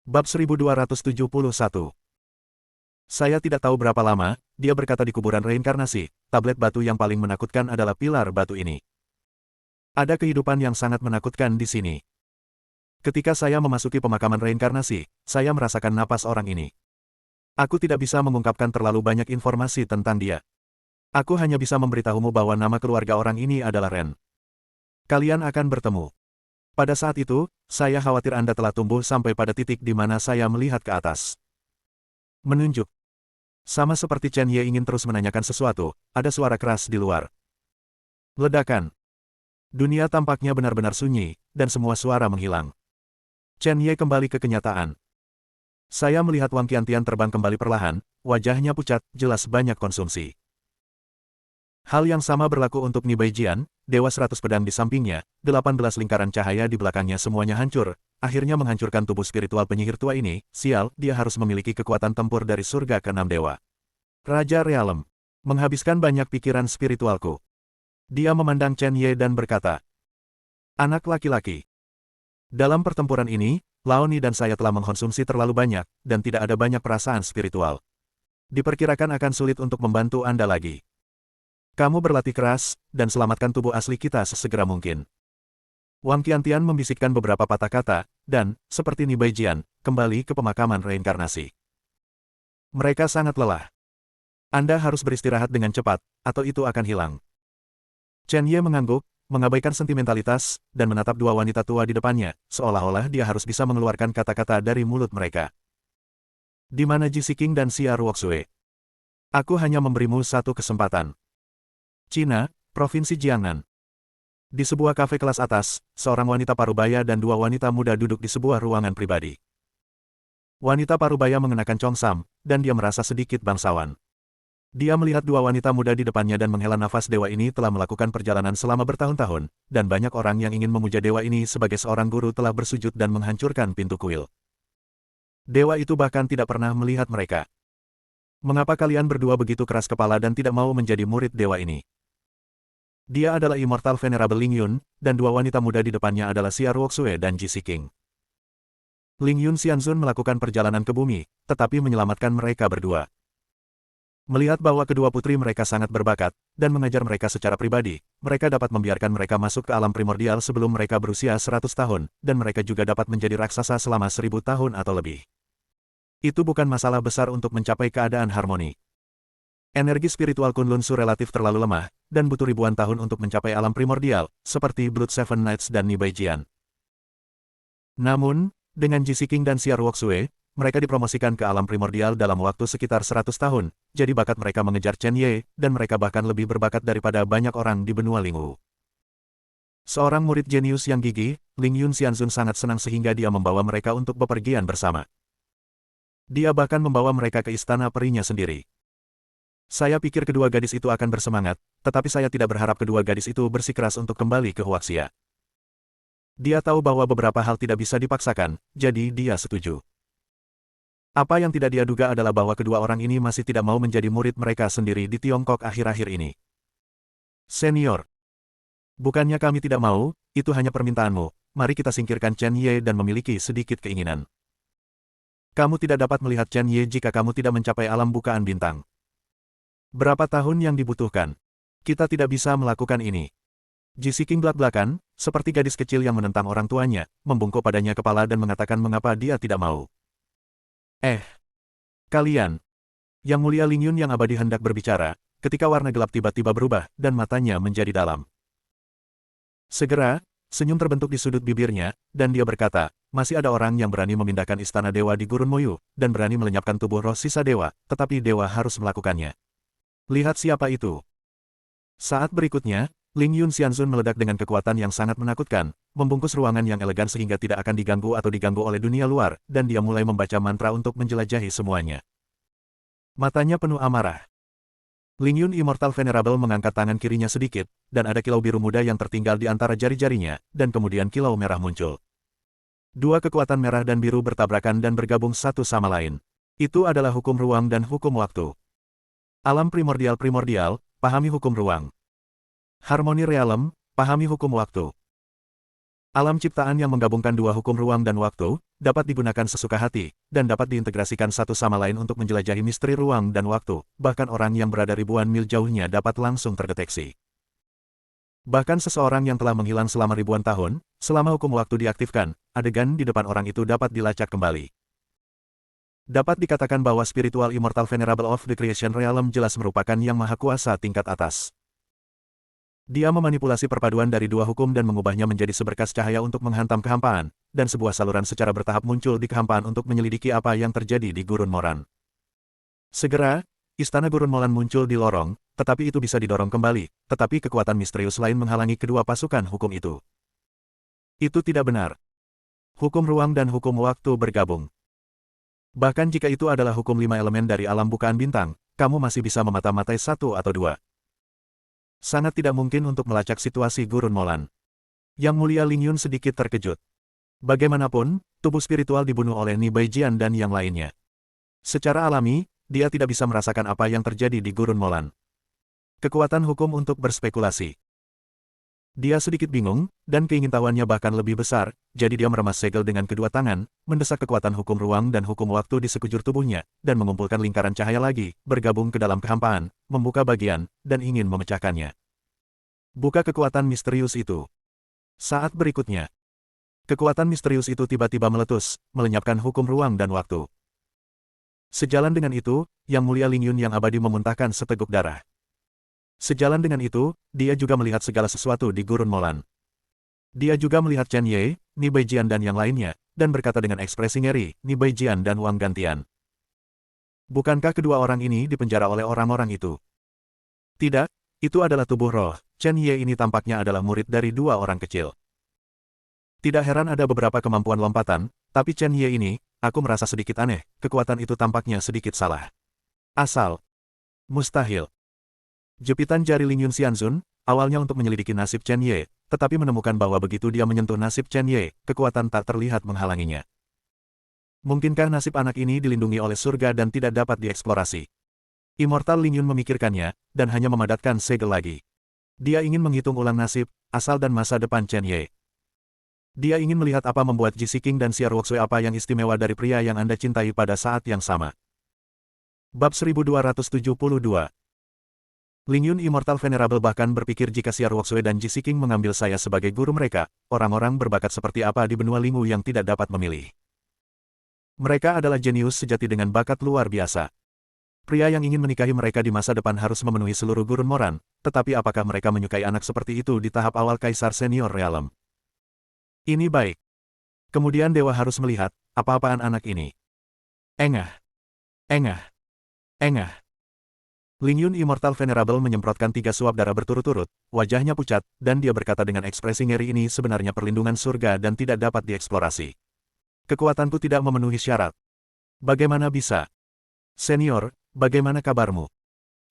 Bab 1271. Saya tidak tahu berapa lama, dia berkata di kuburan reinkarnasi, tablet batu yang paling menakutkan adalah pilar batu ini. Ada kehidupan yang sangat menakutkan di sini. Ketika saya memasuki pemakaman reinkarnasi, saya merasakan napas orang ini. Aku tidak bisa mengungkapkan terlalu banyak informasi tentang dia. Aku hanya bisa memberitahumu bahwa nama keluarga orang ini adalah Ren. Kalian akan bertemu. Pada saat itu, saya khawatir Anda telah tumbuh sampai pada titik di mana saya melihat ke atas. Menunjuk. Sama seperti Chen Ye ingin terus menanyakan sesuatu, ada suara keras di luar. Ledakan. Dunia tampaknya benar-benar sunyi, dan semua suara menghilang. Chen Ye kembali ke kenyataan. Saya melihat Wang Qiantian terbang kembali perlahan, wajahnya pucat, jelas banyak konsumsi. Hal yang sama berlaku untuk Ni Baijian, Dewa 100 Pedang di sampingnya, 18 lingkaran cahaya di belakangnya semuanya hancur, akhirnya menghancurkan tubuh spiritual penyihir tua ini, sial, dia harus memiliki kekuatan tempur dari surga ke-6 dewa. Raja Realem. Menghabiskan banyak pikiran spiritualku. Dia memandang Chen Ye dan berkata, anak laki-laki. Dalam pertempuran ini, Laoni dan saya telah mengkonsumsi terlalu banyak, dan tidak ada banyak perasaan spiritual. Diperkirakan akan sulit untuk membantu Anda lagi. Kamu berlatih keras, dan selamatkan tubuh asli kita sesegera mungkin. Wang Qiantian membisikkan beberapa patah kata, dan, seperti Ni Baijian, kembali ke pemakaman reinkarnasi. Mereka sangat lelah. Anda harus beristirahat dengan cepat, atau itu akan hilang. Chen Ye mengangguk, mengabaikan sentimentalitas, dan menatap dua wanita tua di depannya, seolah-olah dia harus bisa mengeluarkan kata-kata dari mulut mereka. Di mana Ji Siqing dan Xia Ruoxue? Aku hanya memberimu satu kesempatan. Cina, Provinsi Jiangnan. Di sebuah kafe kelas atas, seorang wanita parubaya dan dua wanita muda duduk di sebuah ruangan pribadi. Wanita parubaya mengenakan congsam, dan dia merasa sedikit bangsawan. Dia melihat dua wanita muda di depannya dan menghela nafas. Dewa ini telah melakukan perjalanan selama bertahun-tahun, dan banyak orang yang ingin memuja dewa ini sebagai seorang guru telah bersujud dan menghancurkan pintu kuil. Dewa itu bahkan tidak pernah melihat mereka. Mengapa kalian berdua begitu keras kepala dan tidak mau menjadi murid dewa ini? Dia adalah Immortal Venerable Ling Yun, dan dua wanita muda di depannya adalah Xia Ruoxue dan Ji Siqing. Ling Yun Xianzun melakukan perjalanan ke bumi, tetapi menyelamatkan mereka berdua. Melihat bahwa kedua putri mereka sangat berbakat, dan mengajar mereka secara pribadi, mereka dapat membiarkan mereka masuk ke alam primordial sebelum mereka berusia 100 tahun, dan mereka juga dapat menjadi raksasa selama 1000 tahun atau lebih. Itu bukan masalah besar untuk mencapai keadaan harmoni. Energi spiritual Kunlun Su relatif terlalu lemah, dan butuh ribuan tahun untuk mencapai alam primordial, seperti Blood Seven Knights dan Ni Baijian. Namun, dengan Ji Siqing dan Xia Ruoxue, mereka dipromosikan ke alam primordial dalam waktu sekitar 100 tahun, jadi bakat mereka mengejar Chen Ye, dan mereka bahkan lebih berbakat daripada banyak orang di benua Lingwu. Seorang murid jenius yang gigih, Ling Yun Xianzun sangat senang sehingga dia membawa mereka untuk bepergian bersama. Dia bahkan membawa mereka ke istana perinya sendiri. Saya pikir kedua gadis itu akan bersemangat, tetapi saya tidak berharap kedua gadis itu bersikeras untuk kembali ke Huaxia. Dia tahu bahwa beberapa hal tidak bisa dipaksakan, jadi dia setuju. Apa yang tidak dia duga adalah bahwa kedua orang ini masih tidak mau menjadi murid mereka sendiri di Tiongkok akhir-akhir ini. Senior. Bukannya kami tidak mau, itu hanya permintaanmu, mari kita singkirkan Chen Ye dan memiliki sedikit keinginan. Kamu tidak dapat melihat Chen Ye jika kamu tidak mencapai alam bukaan bintang. Berapa tahun yang dibutuhkan? Kita tidak bisa melakukan ini. Ji Siqing belak-belakan, seperti gadis kecil yang menentang orang tuanya, membungkuk padanya kepala dan mengatakan mengapa dia tidak mau. Kalian. Yang Mulia Ling Yun yang abadi hendak berbicara, ketika warna gelap tiba-tiba berubah, dan matanya menjadi dalam. Segera, senyum terbentuk di sudut bibirnya, dan dia berkata, masih ada orang yang berani memindahkan istana dewa di Gurun Moyu, dan berani melenyapkan tubuh roh sisa dewa, tetapi dewa harus melakukannya. Lihat siapa itu. Saat berikutnya, Ling Yun Xianzun meledak dengan kekuatan yang sangat menakutkan, membungkus ruangan yang elegan sehingga tidak akan diganggu atau diganggu oleh dunia luar, dan dia mulai membaca mantra untuk menjelajahi semuanya. Matanya penuh amarah. Ling Yun Immortal Venerable mengangkat tangan kirinya sedikit, dan ada kilau biru muda yang tertinggal di antara jari-jarinya, dan kemudian kilau merah muncul. Dua kekuatan merah dan biru bertabrakan dan bergabung satu sama lain. Itu adalah hukum ruang dan hukum waktu. Alam primordial, pahami hukum ruang. Harmoni realem, pahami hukum waktu. Alam ciptaan yang menggabungkan dua hukum ruang dan waktu, dapat digunakan sesuka hati, dan dapat diintegrasikan satu sama lain untuk menjelajahi misteri ruang dan waktu, bahkan orang yang berada ribuan mil jauhnya dapat langsung terdeteksi. Bahkan seseorang yang telah menghilang selama ribuan tahun, selama hukum waktu diaktifkan, adegan di depan orang itu dapat dilacak kembali. Dapat dikatakan bahwa Spiritual Immortal Venerable of the Creation Realm jelas merupakan yang maha kuasa tingkat atas. Dia memanipulasi perpaduan dari dua hukum dan mengubahnya menjadi seberkas cahaya untuk menghantam kehampaan, dan sebuah saluran secara bertahap muncul di kehampaan untuk menyelidiki apa yang terjadi di Gurun Moran. Segera, istana Gurun Moran muncul di lorong, tetapi itu bisa didorong kembali, tetapi kekuatan misterius lain menghalangi kedua pasukan hukum itu. Itu tidak benar. Hukum ruang dan hukum waktu bergabung. Bahkan jika itu adalah hukum 5 elemen dari alam bukaan bintang, kamu masih bisa memata-matai satu atau dua. Sangat tidak mungkin untuk melacak situasi Gurun Moran. Yang Mulia Ling Yun sedikit terkejut. Bagaimanapun, tubuh spiritual dibunuh oleh Ni Baijian dan yang lainnya. Secara alami, dia tidak bisa merasakan apa yang terjadi di Gurun Moran. Kekuatan hukum untuk berspekulasi. Dia sedikit bingung, dan keingintahuannya bahkan lebih besar, jadi dia meremas segel dengan kedua tangan, mendesak kekuatan hukum ruang dan hukum waktu di sekujur tubuhnya, dan mengumpulkan lingkaran cahaya lagi, bergabung ke dalam kehampaan, membuka bagian, dan ingin memecahkannya. Buka kekuatan misterius itu. Saat berikutnya, kekuatan misterius itu tiba-tiba meletus, melenyapkan hukum ruang dan waktu. Sejalan dengan itu, Yang Mulia Ling Yun yang abadi memuntahkan seteguk darah. Sejalan dengan itu, dia juga melihat segala sesuatu di Gurun Moran. Dia juga melihat Chen Ye, Ni Baijian dan yang lainnya, dan berkata dengan ekspresi ngeri, Ni Baijian dan Wang Gantian. Bukankah kedua orang ini dipenjara oleh orang-orang itu? Tidak, itu adalah tubuh roh. Chen Ye ini tampaknya adalah murid dari dua orang kecil. Tidak heran ada beberapa kemampuan lompatan, tapi Chen Ye ini, aku merasa sedikit aneh, kekuatan itu tampaknya sedikit salah. Asal. Mustahil. Jepitan jari Ling Yun Xianzun, awalnya untuk menyelidiki nasib Chen Ye, tetapi menemukan bahwa begitu dia menyentuh nasib Chen Ye, kekuatan tak terlihat menghalanginya. Mungkinkah nasib anak ini dilindungi oleh surga dan tidak dapat dieksplorasi? Immortal Ling Yun memikirkannya, dan hanya memadatkan segel lagi. Dia ingin menghitung ulang nasib, asal dan masa depan Chen Ye. Dia ingin melihat apa membuat Ji Siking dan Xiar Woksui apa yang istimewa dari pria yang Anda cintai pada saat yang sama. Bab 1272. Ling Yun Immortal Venerable bahkan berpikir jika Xiar Woksui dan Ji Siking mengambil saya sebagai guru mereka, orang-orang berbakat seperti apa di benua Lingu yang tidak dapat memilih. Mereka adalah jenius sejati dengan bakat luar biasa. Pria yang ingin menikahi mereka di masa depan harus memenuhi seluruh Gurun Moran, tetapi apakah mereka menyukai anak seperti itu di tahap awal Kaisar Senior Realm? Ini baik. Kemudian dewa harus melihat, apa-apaan anak ini. Engah. Engah. Engah. Ling Yun Immortal Venerable menyemprotkan 3 suap darah berturut-turut, wajahnya pucat, dan dia berkata dengan ekspresi ngeri ini sebenarnya perlindungan surga dan tidak dapat dieksplorasi. Kekuatanku tidak memenuhi syarat. Bagaimana bisa? Senior, bagaimana kabarmu?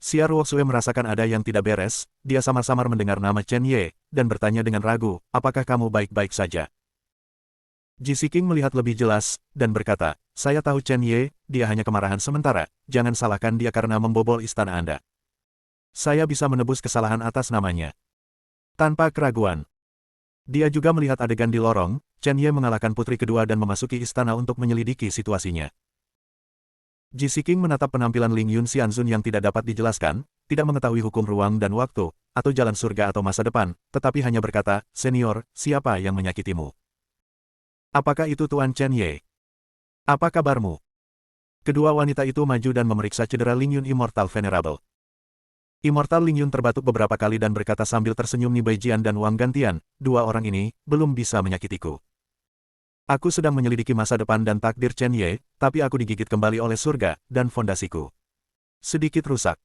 Xiar Woksui merasakan ada yang tidak beres, dia samar-samar mendengar nama Chen Ye, dan bertanya dengan ragu, apakah kamu baik-baik saja? Ji Siking melihat lebih jelas, dan berkata, saya tahu Chen Ye, dia hanya kemarahan sementara, jangan salahkan dia karena membobol istana Anda. Saya bisa menebus kesalahan atas namanya. Tanpa keraguan. Dia juga melihat adegan di lorong, Chen Ye mengalahkan putri kedua dan memasuki istana untuk menyelidiki situasinya. Ji Siking menatap penampilan Ling Yun Xianzun yang tidak dapat dijelaskan, tidak mengetahui hukum ruang dan waktu, atau jalan surga atau masa depan, tetapi hanya berkata, senior, siapa yang menyakitimu? Apakah itu Tuan Chen Ye? Apa kabarmu? Kedua wanita itu maju dan memeriksa cedera Ling Yun Immortal Venerable. Immortal Ling Yun terbatuk beberapa kali dan berkata sambil tersenyum, Ni Baijian dan Wang Gantian, dua orang ini, belum bisa menyakitiku. Aku sedang menyelidiki masa depan dan takdir Chen Ye, tapi aku digigit kembali oleh surga, dan fondasiku sedikit rusak.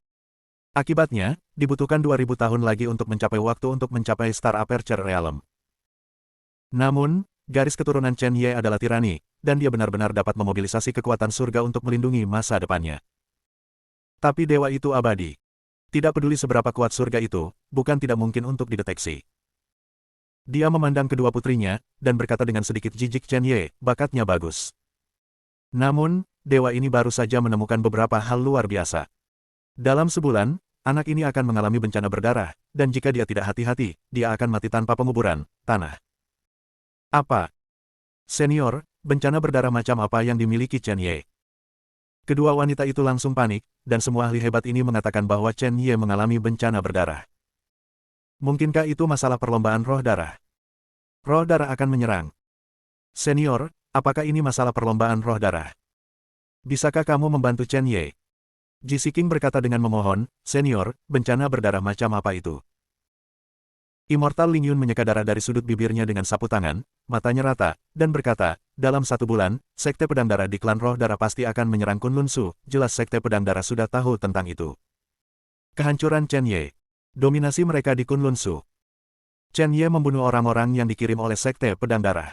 Akibatnya, dibutuhkan 2000 tahun lagi untuk mencapai waktu untuk mencapai Star Aperture Realm. Namun, garis keturunan Chen Ye adalah tirani, dan dia benar-benar dapat memobilisasi kekuatan surga untuk melindungi masa depannya. Tapi dewa itu abadi. Tidak peduli seberapa kuat surga itu, bukan tidak mungkin untuk dideteksi. Dia memandang kedua putrinya, dan berkata dengan sedikit jijik, Chen Ye, bakatnya bagus. Namun, dewa ini baru saja menemukan beberapa hal luar biasa. Dalam sebulan, anak ini akan mengalami bencana berdarah, dan jika dia tidak hati-hati, dia akan mati tanpa penguburan, tanah. Apa? Senior, bencana berdarah macam apa yang dimiliki Chen Ye? Kedua wanita itu langsung panik, dan semua ahli hebat ini mengatakan bahwa Chen Ye mengalami bencana berdarah. Mungkinkah itu masalah perlombaan roh darah? Roh darah akan menyerang. Senior, apakah ini masalah perlombaan roh darah? Bisakah kamu membantu Chen Ye? Ji Siking berkata dengan memohon, Senior, bencana berdarah macam apa itu? Immortal Ling Yun menyeka darah dari sudut bibirnya dengan sapu tangan, matanya rata, dan berkata, dalam 1 bulan, Sekte Pedang Darah di klan roh darah pasti akan menyerang Kunlun Su, jelas Sekte Pedang Darah sudah tahu tentang itu. Kehancuran Chen Ye. Dominasi mereka di Kunlun Su. Chen Ye membunuh orang-orang yang dikirim oleh Sekte Pedang Darah.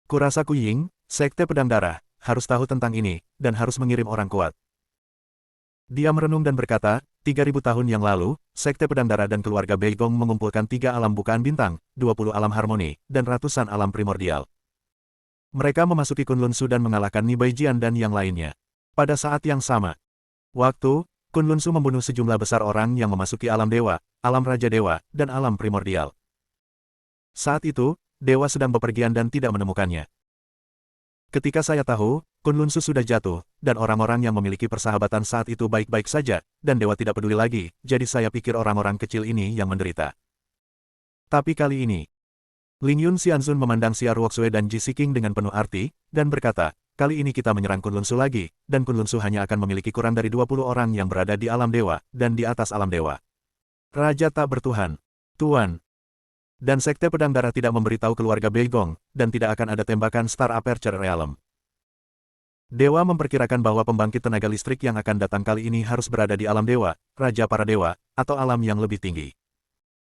Kurasa Ku Ying, Sekte Pedang Darah, harus tahu tentang ini, dan harus mengirim orang kuat. Dia merenung dan berkata, 3.000 tahun yang lalu, Sekte Pedang Darah dan keluarga Beigong mengumpulkan 3 alam bukaan bintang, 20 alam harmoni, dan ratusan alam primordial. Mereka memasuki Kunlun Su dan mengalahkan Ni Baijian dan yang lainnya. Pada saat yang sama, Kunlun Su membunuh sejumlah besar orang yang memasuki alam dewa, alam raja dewa, dan alam primordial. Saat itu, dewa sedang bepergian dan tidak menemukannya. Ketika saya tahu, Kunlun Su sudah jatuh, dan orang-orang yang memiliki persahabatan saat itu baik-baik saja, dan dewa tidak peduli lagi, jadi saya pikir orang-orang kecil ini yang menderita. Tapi kali ini, Ling Yun Xianzun memandang Xia Ruoxue dan Ji Siking dengan penuh arti, dan berkata, kali ini kita menyerang Kunlun Su lagi, dan Kunlun Su hanya akan memiliki kurang dari 20 orang yang berada di alam dewa, dan di atas alam dewa. Raja tak bertuhan. Tuan. Dan Sekte Pedang Darah tidak memberitahu keluarga Beigong, dan tidak akan ada tembakan Star Aperture Realm. Dewa memperkirakan bahwa pembangkit tenaga listrik yang akan datang kali ini harus berada di alam dewa, Raja para dewa, atau alam yang lebih tinggi.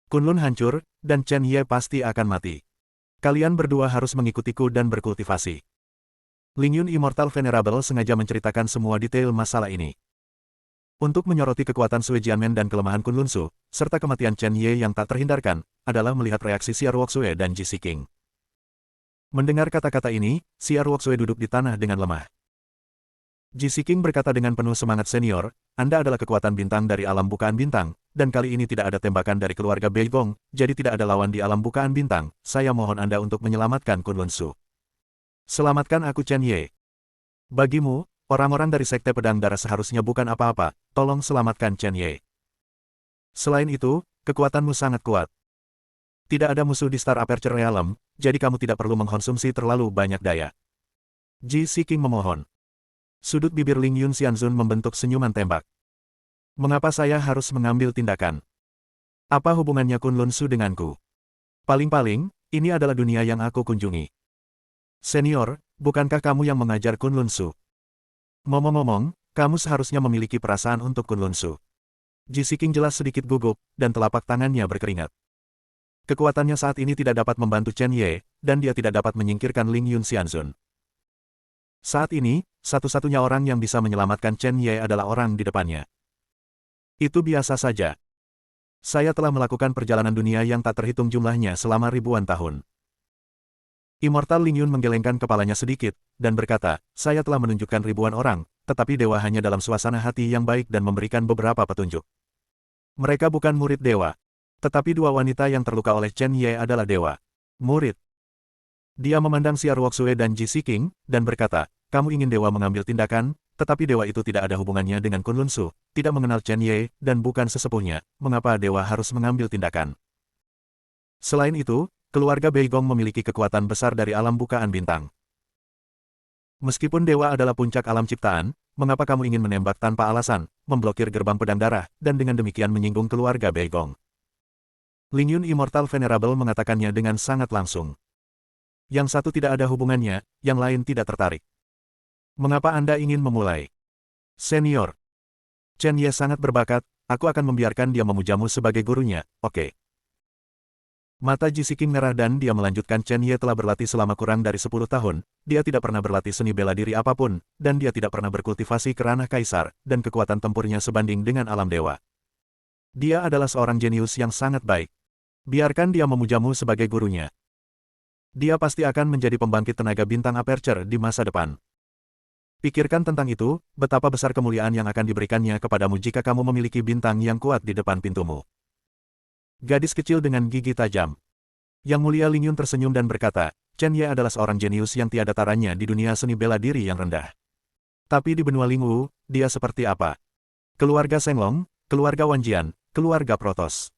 Kunlun hancur, dan Chen Ye pasti akan mati. Kalian berdua harus mengikutiku dan berkultivasi. Ling Yun Immortal Venerable sengaja menceritakan semua detail masalah ini. Untuk menyoroti kekuatan Sui Jianmen dan kelemahan Kunlun Su, serta kematian Chen Ye yang tak terhindarkan, adalah melihat reaksi Xia Ruoxue dan Ji Siking. Mendengar kata-kata ini, Xia Ruoxue duduk di tanah dengan lemah. Ji Siking berkata dengan penuh semangat, Senior, Anda adalah kekuatan bintang dari alam bukaan bintang, dan kali ini tidak ada tembakan dari keluarga Beigong, jadi tidak ada lawan di alam bukaan bintang, saya mohon Anda untuk menyelamatkan Kunlun Su. Selamatkan aku Chen Ye. Bagimu, orang-orang dari Sekte Pedang Darah seharusnya bukan apa-apa, tolong selamatkan Chen Ye. Selain itu, kekuatanmu sangat kuat. Tidak ada musuh di Star Aperture Realm, jadi kamu tidak perlu mengkonsumsi terlalu banyak daya. Ji Siking memohon. Sudut bibir Ling Yun Xianzun membentuk senyuman tembak. Mengapa saya harus mengambil tindakan? Apa hubungannya Kunlun Su denganku? Paling-paling, ini adalah dunia yang aku kunjungi. Senior, bukankah kamu yang mengajar Kunlun Su? Ngomong-ngomong, kamu seharusnya memiliki perasaan untuk Kunlun Su. Ji Siking jelas sedikit gugup, dan telapak tangannya berkeringat. Kekuatannya saat ini tidak dapat membantu Chen Ye, dan dia tidak dapat menyingkirkan Ling Yun Xianzun. Saat ini, satu-satunya orang yang bisa menyelamatkan Chen Ye adalah orang di depannya. Itu biasa saja. Saya telah melakukan perjalanan dunia yang tak terhitung jumlahnya selama ribuan tahun. Immortal Ling Yun menggelengkan kepalanya sedikit, dan berkata, saya telah menunjukkan ribuan orang, tetapi dewa hanya dalam suasana hati yang baik dan memberikan beberapa petunjuk. Mereka bukan murid dewa. Tetapi 2 wanita yang terluka oleh Chen Ye adalah dewa. Murid. Dia memandang Xia Ruoxue dan Ji Siking, dan berkata, kamu ingin dewa mengambil tindakan, tetapi dewa itu tidak ada hubungannya dengan Kunlun Su, tidak mengenal Chen Ye, dan bukan sesepuhnya, mengapa dewa harus mengambil tindakan? Selain itu, keluarga Beigong memiliki kekuatan besar dari alam bukaan bintang. Meskipun dewa adalah puncak alam ciptaan, mengapa kamu ingin menembak tanpa alasan, memblokir gerbang pedang darah, dan dengan demikian menyinggung keluarga Beigong? Ling Yun Immortal Venerable mengatakannya dengan sangat langsung. Yang satu tidak ada hubungannya, yang lain tidak tertarik. Mengapa Anda ingin memulai? Senior. Chen Ye sangat berbakat, aku akan membiarkan dia memujamu sebagai gurunya, oke. Mata Ji Siking merah dan dia melanjutkan, Chen Ye telah berlatih selama kurang dari 10 tahun, dia tidak pernah berlatih seni bela diri apapun, dan dia tidak pernah berkultivasi ke ranah kaisar, dan kekuatan tempurnya sebanding dengan alam dewa. Dia adalah seorang jenius yang sangat baik. Biarkan dia memujamu sebagai gurunya. Dia pasti akan menjadi pembangkit tenaga bintang Aperture di masa depan. Pikirkan tentang itu, betapa besar kemuliaan yang akan diberikannya kepadamu jika kamu memiliki bintang yang kuat di depan pintumu. Gadis kecil dengan gigi tajam. Yang mulia Ling Yun tersenyum dan berkata, Chen Ye adalah seorang jenius yang tiada taranya di dunia seni bela diri yang rendah. Tapi di benua Lingwu, dia seperti apa? Keluarga Senglong, keluarga Wanjian, keluarga Protos.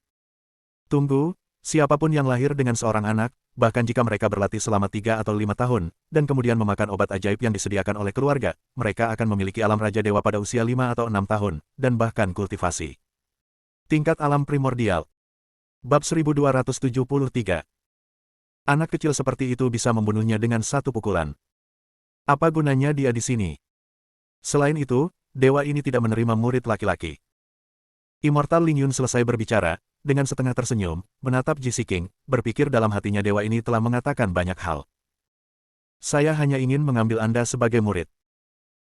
Tunggu, siapapun yang lahir dengan seorang anak, bahkan jika mereka berlatih selama 3 atau 5 tahun, dan kemudian memakan obat ajaib yang disediakan oleh keluarga, mereka akan memiliki alam Raja Dewa pada usia 5 atau 6 tahun, dan bahkan kultivasi. Tingkat alam primordial. Bab 1273. Anak kecil seperti itu bisa membunuhnya dengan satu pukulan. Apa gunanya dia di sini? Selain itu, dewa ini tidak menerima murid laki-laki. Immortal Ling Yun selesai berbicara, dengan setengah tersenyum, menatap Ji Siking, berpikir dalam hatinya dewa ini telah mengatakan banyak hal. Saya hanya ingin mengambil Anda sebagai murid.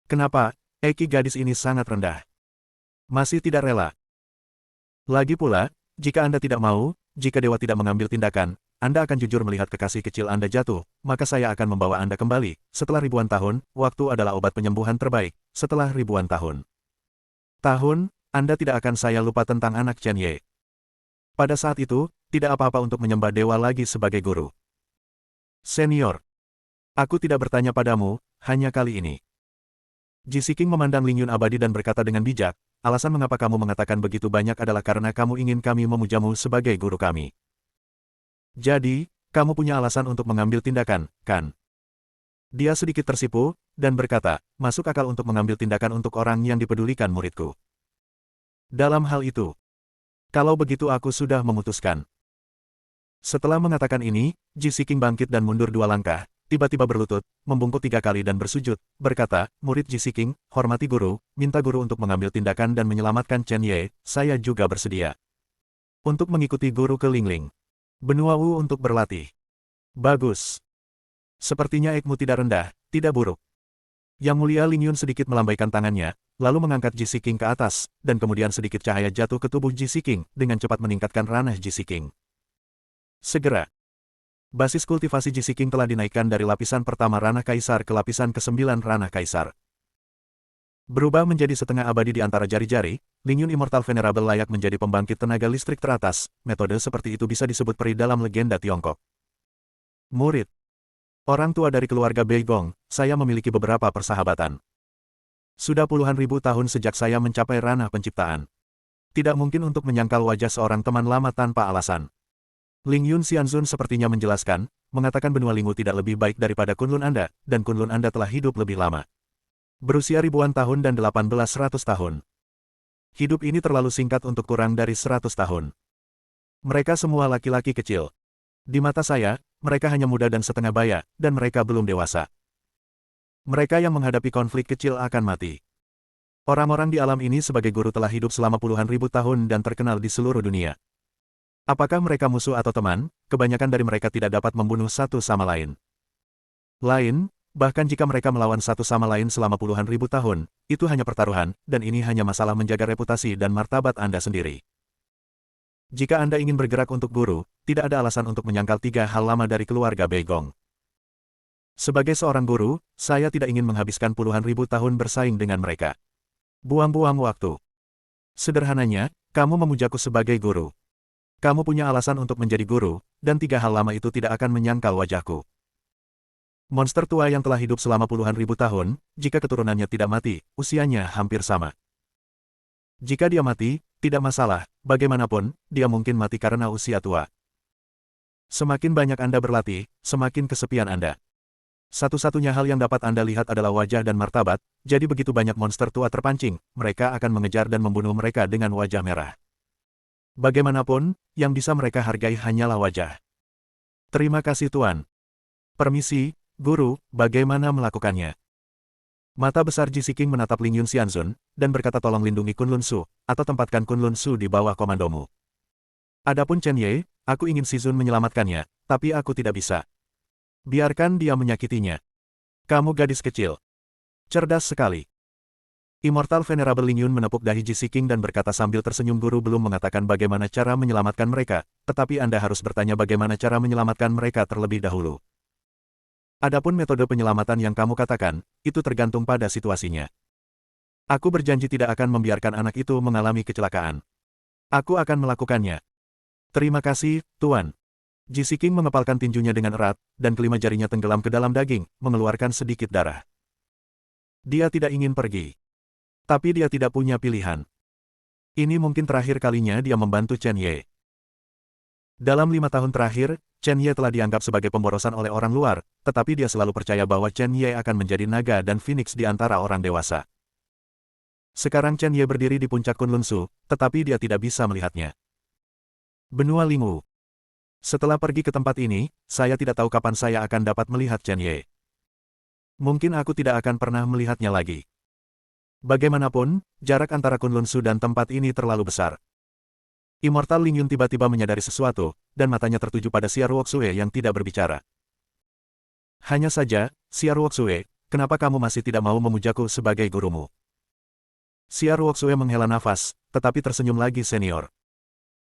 Kenapa, EQ gadis ini sangat rendah? Masih tidak rela. Lagi pula, jika Anda tidak mau, jika dewa tidak mengambil tindakan, Anda akan jujur melihat kekasih kecil Anda jatuh, maka saya akan membawa Anda kembali. Setelah ribuan tahun, waktu adalah obat penyembuhan terbaik, setelah ribuan tahun. Tahun, Anda tidak akan saya lupa tentang anak Chen Ye. Pada saat itu, tidak apa-apa untuk menyembah dewa lagi sebagai guru. Senior, aku tidak bertanya padamu, hanya kali ini. Ji Siking memandang Ling Yun abadi dan berkata dengan bijak, alasan mengapa kamu mengatakan begitu banyak adalah karena kamu ingin kami memujamu sebagai guru kami. Jadi, kamu punya alasan untuk mengambil tindakan, kan? Dia sedikit tersipu, dan berkata, masuk akal untuk mengambil tindakan untuk orang yang dipedulikan muridku. Dalam hal itu, kalau begitu aku sudah memutuskan. Setelah mengatakan ini, Ji Siking bangkit dan mundur 2 langkah, tiba-tiba berlutut, membungkuk 3 kali dan bersujud, berkata, murid Ji Siking, hormati guru, minta guru untuk mengambil tindakan dan menyelamatkan Chen Ye, saya juga bersedia. Untuk mengikuti guru ke Lingling. Benua Wu untuk berlatih. Bagus. Sepertinya EQ-mu tidak rendah, tidak buruk. Yang mulia Ling Yun sedikit melambaikan tangannya, lalu mengangkat Ji Siking ke atas, dan kemudian sedikit cahaya jatuh ke tubuh Ji Siking, dengan cepat meningkatkan ranah Ji Siking. Segera. Basis kultivasi Ji Siking telah dinaikkan dari lapisan pertama ranah kaisar ke lapisan ke-9 ranah kaisar. Berubah menjadi setengah abadi di antara jari-jari, Ling Yun Immortal Venerable layak menjadi pembangkit tenaga listrik teratas, metode seperti itu bisa disebut peri dalam legenda Tiongkok. Murid. Orang tua dari keluarga Bei Gong, saya memiliki beberapa persahabatan. Sudah puluhan ribu tahun sejak saya mencapai ranah penciptaan. Tidak mungkin untuk menyangkal wajah seorang teman lama tanpa alasan. Ling Yun Xianzun sepertinya menjelaskan, mengatakan benua Lingwu tidak lebih baik daripada Kunlun Anda, dan Kunlun Anda telah hidup lebih lama. Berusia ribuan tahun dan 1800 tahun. Hidup ini terlalu singkat untuk kurang dari 100 tahun. Mereka semua laki-laki kecil. Di mata saya, mereka hanya muda dan setengah baya, dan mereka belum dewasa. Mereka yang menghadapi konflik kecil akan mati. Orang-orang di alam ini sebagai guru telah hidup selama puluhan ribu tahun dan terkenal di seluruh dunia. Apakah mereka musuh atau teman? Kebanyakan dari mereka tidak dapat membunuh satu sama lain. Bahkan jika mereka melawan satu sama lain selama puluhan ribu tahun, itu hanya pertaruhan, dan ini hanya masalah menjaga reputasi dan martabat Anda sendiri. Jika Anda ingin bergerak untuk guru, tidak ada alasan untuk menyangkal 3 hal lama dari keluarga Bei Gong. Sebagai seorang guru, saya tidak ingin menghabiskan puluhan ribu tahun bersaing dengan mereka. Buang-buang waktu. Sederhananya, kamu memujaku sebagai guru. Kamu punya alasan untuk menjadi guru, dan 3 hal lama itu tidak akan menyangkal wajahku. Monster tua yang telah hidup selama puluhan ribu tahun, jika keturunannya tidak mati, usianya hampir sama. Jika dia mati, tidak masalah, bagaimanapun, dia mungkin mati karena usia tua. Semakin banyak Anda berlatih, semakin kesepian Anda. Satu-satunya hal yang dapat Anda lihat adalah wajah dan martabat, jadi begitu banyak monster tua terpancing, mereka akan mengejar dan membunuh mereka dengan wajah merah. Bagaimanapun, yang bisa mereka hargai hanyalah wajah. Terima kasih Tuan. Permisi, Guru, bagaimana melakukannya? Mata besar Ji Siking menatap Ling Yun Xianzun, dan berkata tolong lindungi Kunlun Su, atau tempatkan Kunlun Su di bawah komandomu. Adapun Chen Ye, aku ingin Shizun menyelamatkannya, tapi aku tidak bisa. Biarkan dia menyakitinya. Kamu gadis kecil. Cerdas sekali. Immortal Venerable Ling Yun menepuk dahi Ji Siking dan berkata sambil tersenyum guru belum mengatakan bagaimana cara menyelamatkan mereka, tetapi Anda harus bertanya bagaimana cara menyelamatkan mereka terlebih dahulu. Adapun metode penyelamatan yang kamu katakan, itu tergantung pada situasinya. Aku berjanji tidak akan membiarkan anak itu mengalami kecelakaan. Aku akan melakukannya. Terima kasih, Tuan. Ji King mengepalkan tinjunya dengan erat, dan kelima jarinya tenggelam ke dalam daging, mengeluarkan sedikit darah. Dia tidak ingin pergi. Tapi dia tidak punya pilihan. Ini mungkin terakhir kalinya dia membantu Chen Ye. Dalam 5 tahun terakhir, Chen Ye telah dianggap sebagai pemborosan oleh orang luar, tetapi dia selalu percaya bahwa Chen Ye akan menjadi naga dan phoenix di antara orang dewasa. Sekarang Chen Ye berdiri di puncak Kunlun Su, tetapi dia tidak bisa melihatnya. Benua Lingwu. Setelah pergi ke tempat ini, saya tidak tahu kapan saya akan dapat melihat Chen Ye. Mungkin aku tidak akan pernah melihatnya lagi. Bagaimanapun, jarak antara Kunlun Su dan tempat ini terlalu besar. Immortal Ling Yun tiba-tiba menyadari sesuatu, dan matanya tertuju pada Xia Ruoxue yang tidak berbicara. Hanya saja, Xia Ruoxue, kenapa kamu masih tidak mau memujaku sebagai gurumu? Xia Ruoxue menghela nafas, tetapi tersenyum lagi senior.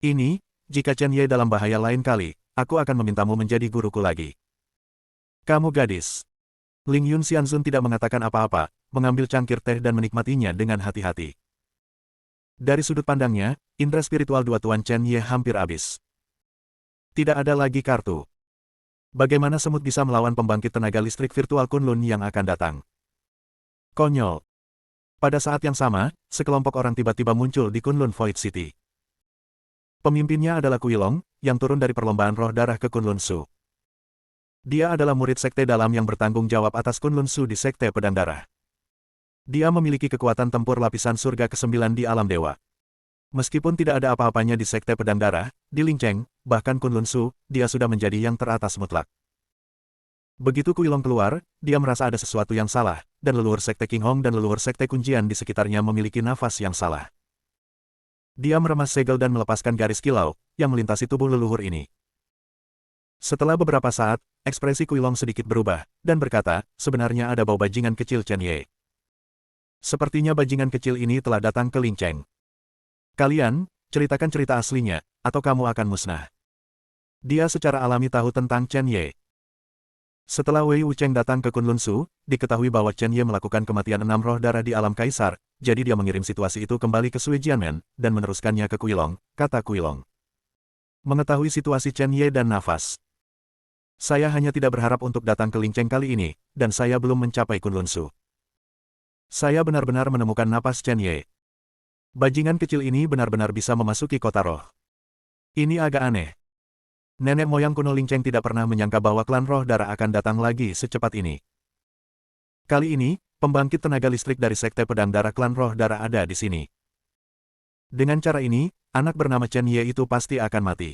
Ini, jika Chen Ye dalam bahaya lain kali, aku akan memintamu menjadi guruku lagi. Kamu gadis. Ling Yun Xianzun tidak mengatakan apa-apa, mengambil cangkir teh dan menikmatinya dengan hati-hati. Dari sudut pandangnya, indera spiritual dua Tuan Chen Ye hampir habis. Tidak ada lagi kartu. Bagaimana semut bisa melawan pembangkit tenaga listrik virtual Kunlun yang akan datang? Konyol. Pada saat yang sama, sekelompok orang tiba-tiba muncul di Kunlun Void City. Pemimpinnya adalah Kuilong, yang turun dari perlombaan roh darah ke Kunlun Su. Dia adalah murid Sekte Dalam yang bertanggung jawab atas Kunlun Su di Sekte Pedang Darah. Dia memiliki kekuatan tempur lapisan surga ke-9 di alam dewa. Meskipun tidak ada apa-apanya di Sekte Pedang Darah, di Lingcheng, bahkan Kunlun Su, dia sudah menjadi yang teratas mutlak. Begitu Kuilong keluar, dia merasa ada sesuatu yang salah, dan leluhur Sekte King Hong dan leluhur Sekte Kuncian di sekitarnya memiliki nafas yang salah. Dia meremas segel dan melepaskan garis kilau, yang melintasi tubuh leluhur ini. Setelah beberapa saat, ekspresi Kuilong sedikit berubah, dan berkata, sebenarnya ada bau bajingan kecil Chen Ye. Sepertinya bajingan kecil ini telah datang ke Lingcheng. Kalian, ceritakan cerita aslinya, atau kamu akan musnah. Dia secara alami tahu tentang Chen Ye. Setelah Wei Wucheng datang ke Kunlun Su, diketahui bahwa Chen Ye melakukan kematian 6 roh darah di alam kaisar, jadi dia mengirim situasi itu kembali ke Sui Jianmen, dan meneruskannya ke Kuilong, kata Kuilong. Mengetahui situasi Chen Ye dan nafas. Saya hanya tidak berharap untuk datang ke Lingcheng kali ini, dan saya belum mencapai Kunlun Su. Saya benar-benar menemukan napas Chen Ye. Bajingan kecil ini benar-benar bisa memasuki kota roh. Ini agak aneh. Nenek moyang kuno Lingcheng tidak pernah menyangka bahwa klan roh darah akan datang lagi secepat ini. Kali ini, pembangkit tenaga listrik dari Sekte Pedang Darah klan roh darah ada di sini. Dengan cara ini, anak bernama Chen Ye itu pasti akan mati.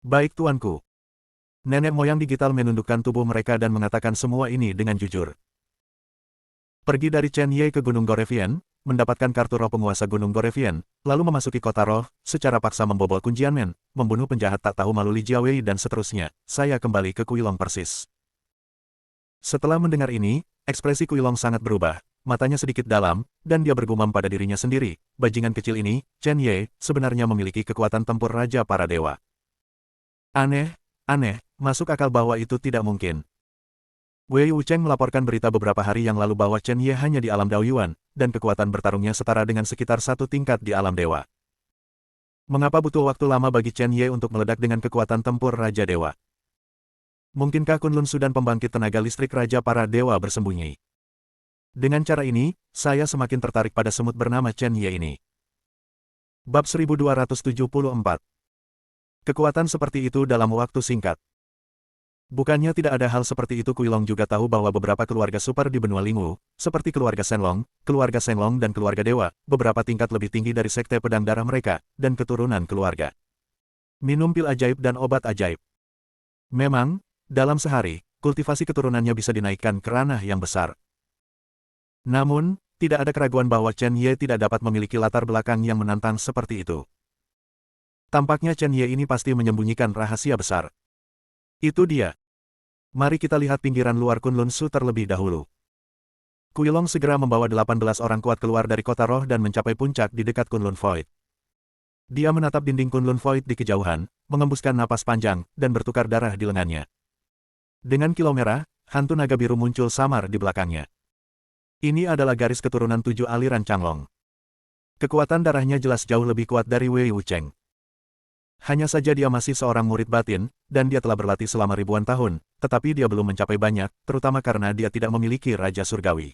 Baik tuanku. Nenek moyang digital menundukkan tubuh mereka dan mengatakan semua ini dengan jujur. Pergi dari Chen Ye ke Gunung Gorevian, mendapatkan kartu roh penguasa Gunung Gorevian, lalu memasuki kota roh, secara paksa membobol Kunjianmen, membunuh penjahat tak tahu malu Li Jiawei dan seterusnya. Saya kembali ke Kuilong persis. Setelah mendengar ini, ekspresi Kuilong sangat berubah, matanya sedikit dalam, dan dia bergumam pada dirinya sendiri, bajingan kecil ini, Chen Ye, sebenarnya memiliki kekuatan tempur Raja para Dewa. Aneh, masuk akal bahwa itu tidak mungkin. Wei Wucheng melaporkan berita beberapa hari yang lalu bahwa Chen Ye hanya di alam Daoyuan, dan kekuatan bertarungnya setara dengan sekitar 1 tingkat di alam dewa. Mengapa butuh waktu lama bagi Chen Ye untuk meledak dengan kekuatan tempur Raja Dewa? Mungkinkah Kunlun Su dan pembangkit tenaga listrik Raja para Dewa bersembunyi? Dengan cara ini, saya semakin tertarik pada semut bernama Chen Ye ini. Bab 1274. Kekuatan seperti itu dalam waktu singkat. Bukannya tidak ada hal seperti itu. Kuilong juga tahu bahwa beberapa keluarga super di benua Lingwu, seperti keluarga Shenlong dan keluarga Dewa, beberapa tingkat lebih tinggi dari Sekte Pedang Darah mereka, dan keturunan keluarga. Minum pil ajaib dan obat ajaib. Memang, dalam sehari, kultivasi keturunannya bisa dinaikkan ke ranah yang besar. Namun, tidak ada keraguan bahwa Chen Ye tidak dapat memiliki latar belakang yang menantang seperti itu. Tampaknya Chen Ye ini pasti menyembunyikan rahasia besar. Itu dia. Mari kita lihat pinggiran luar Kunlun Su terlebih dahulu. Kuilong segera membawa 18 orang kuat keluar dari kota roh dan mencapai puncak di dekat Kunlun Void. Dia menatap dinding Kunlun Void di kejauhan, mengembuskan napas panjang, dan bertukar darah di lengannya. Dengan kilau merah, hantu naga biru muncul samar di belakangnya. Ini adalah garis keturunan 7 aliran Changlong. Kekuatan darahnya jelas jauh lebih kuat dari Wei Wucheng. Hanya saja dia masih seorang murid batin, dan dia telah berlatih selama ribuan tahun, tetapi dia belum mencapai banyak, terutama karena dia tidak memiliki Raja Surgawi.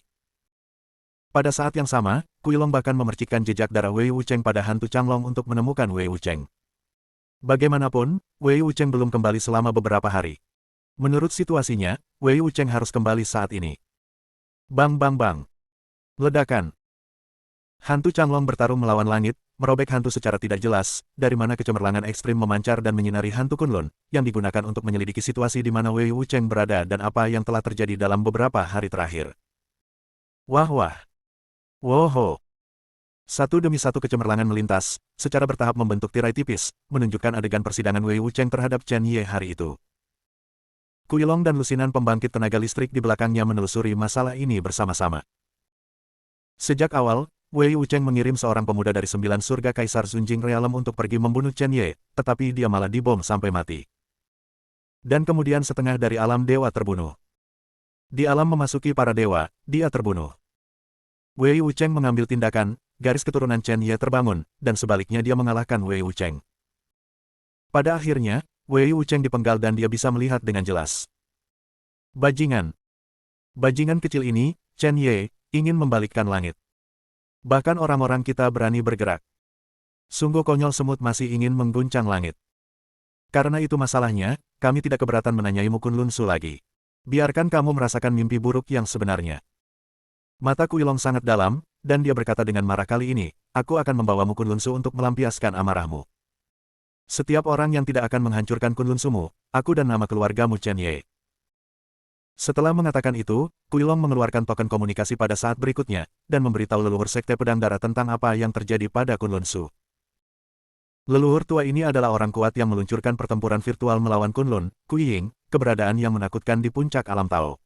Pada saat yang sama, Kuilong bahkan memercikkan jejak darah Wei Wucheng pada hantu Changlong untuk menemukan Wei Wucheng. Bagaimanapun, Wei Wucheng belum kembali selama beberapa hari. Menurut situasinya, Wei Wucheng harus kembali saat ini. Bang bang bang. Ledakan. Hantu Changlong bertarung melawan langit, merobek hantu secara tidak jelas, dari mana kecemerlangan ekstrim memancar dan menyinari hantu Kunlun, yang digunakan untuk menyelidiki situasi di mana Wei Wucheng berada dan apa yang telah terjadi dalam beberapa hari terakhir. Wah wah. Woho. Satu demi satu kecemerlangan melintas, secara bertahap membentuk tirai tipis, menunjukkan adegan persidangan Wei Wucheng terhadap Chen Ye hari itu. Kuilong dan lusinan pembangkit tenaga listrik di belakangnya menelusuri masalah ini bersama-sama. Sejak awal, Wei Wucheng mengirim seorang pemuda dari 9 surga Kaisar Zunjing Realm untuk pergi membunuh Chen Ye, tetapi dia malah dibom sampai mati. Dan kemudian setengah dari alam dewa terbunuh. Di alam memasuki para dewa, dia terbunuh. Wei Wucheng mengambil tindakan, garis keturunan Chen Ye terbangun, dan sebaliknya dia mengalahkan Wei Wucheng. Pada akhirnya, Wei Wucheng dipenggal dan dia bisa melihat dengan jelas. Bajingan. Bajingan kecil ini, Chen Ye, ingin membalikkan langit. Bahkan orang-orang kita berani bergerak. Sungguh konyol semut masih ingin mengguncang langit. Karena itu masalahnya, kami tidak keberatan menanyaimu Kunlun Su lagi. Biarkan kamu merasakan mimpi buruk yang sebenarnya. Mata Kuilong sangat dalam, dan dia berkata dengan marah kali ini, aku akan membawamu Kunlun Su untuk melampiaskan amarahmu. Setiap orang yang tidak akan menghancurkan Kunlun Sumu, aku dan nama keluargamu Chen Ye. Setelah mengatakan itu, Kuilong mengeluarkan token komunikasi pada saat berikutnya, dan memberitahu leluhur Sekte Pedang Darah tentang apa yang terjadi pada Kunlun Su. Leluhur tua ini adalah orang kuat yang meluncurkan pertempuran virtual melawan Kunlun, Kuiying, keberadaan yang menakutkan di puncak alam Tao.